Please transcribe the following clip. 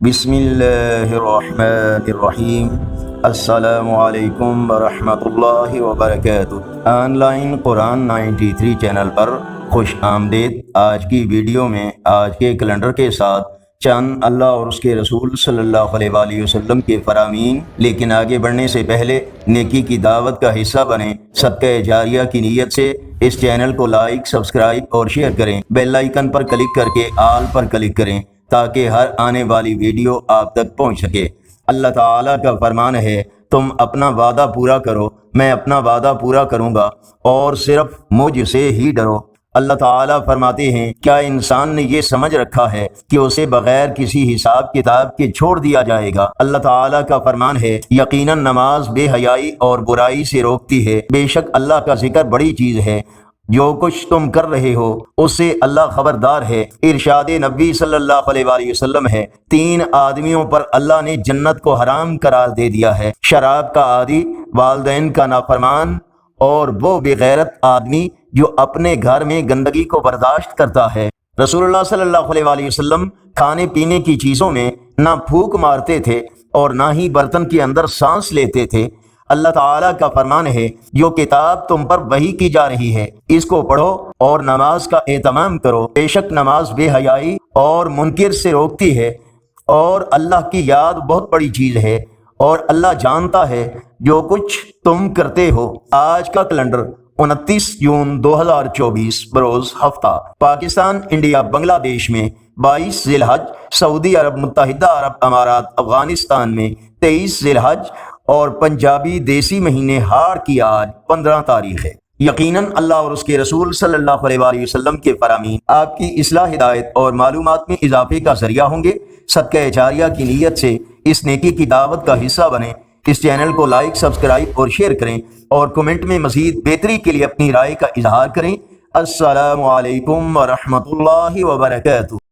بسم اللہ الرحمن الرحیم۔ السلام علیکم ورحمۃ اللہ وبرکاتہ۔ آن لائن قرآن 93 چینل پر خوش آمدید۔ آج کی ویڈیو میں آج کے کیلنڈر کے ساتھ چند اللہ اور اس کے رسول صلی اللہ علیہ وآلہ وسلم کے فرامین، لیکن آگے بڑھنے سے پہلے نیکی کی دعوت کا حصہ بنیں۔ صدقہ جاریہ کی نیت سے اس چینل کو لائک، سبسکرائب اور شیئر کریں۔ بیل آئیکن پر کلک کر کے آل پر کلک کریں تاکہ ہر آنے والی ویڈیو آپ تک پہنچ سکے۔ اللہ تعالیٰ کا فرمان ہے، تم اپنا وعدہ پورا کرو، میں اپنا وعدہ پورا کروں گا، اور صرف مجھ سے ہی ڈرو۔ اللہ تعالیٰ فرماتے ہیں، کیا انسان نے یہ سمجھ رکھا ہے کہ اسے بغیر کسی حساب کتاب کے چھوڑ دیا جائے گا؟ اللہ تعالیٰ کا فرمان ہے، یقیناً نماز بے حیائی اور برائی سے روکتی ہے۔ بے شک اللہ کا ذکر بڑی چیز ہے، جو کچھ تم کر رہے ہو اس سے اللہ خبردار ہے۔ ارشاد نبی صلی اللہ علیہ وآلہ وسلم ہے، 3 آدمیوں پر اللہ نے جنت کو حرام قرار دے دیا ہے: شراب کا عادی، والدین کا نافرمان، اور وہ بے غیرت آدمی جو اپنے گھر میں گندگی کو برداشت کرتا ہے۔ رسول اللہ صلی اللہ علیہ وآلہ وسلم کھانے پینے کی چیزوں میں نہ پھونک مارتے تھے اور نہ ہی برتن کے اندر سانس لیتے تھے۔ اللہ تعالیٰ کا فرمان ہے، جو کتاب تم پر وحی کی جا رہی ہے اس کو پڑھو اور نماز کا اہتمام کرو۔ بے شک نماز بے حیائی اور منکر سے روکتی ہے، اور اللہ کی یاد بہت بڑی چیز ہے، اور اللہ جانتا ہے جو کچھ تم کرتے ہو۔ آج کا کیلنڈر 29 جون 2024 بروز ہفتہ، پاکستان، انڈیا، بنگلہ دیش میں 22 ذی الحج، سعودی عرب متحدہ عرب امارات افغانستان میں 23 ذی الحج، اور پنجابی دیسی مہینے ہاڑ کی آج 15 تاریخ ہے۔ یقیناً اللہ اور اس کے رسول صلی اللہ علیہ وآلہ وسلم کے فرامین آپ کی اصلاح، ہدایت اور معلومات میں اضافے کا ذریعہ ہوں گے۔ صدقہ جاریہ کی نیت سے اس نیکی کی دعوت کا حصہ بنیں۔ اس چینل کو لائک، سبسکرائب اور شیئر کریں، اور کمنٹ میں مزید بہتری کے لیے اپنی رائے کا اظہار کریں۔ السلام علیکم ورحمۃ اللہ وبرکاتہ۔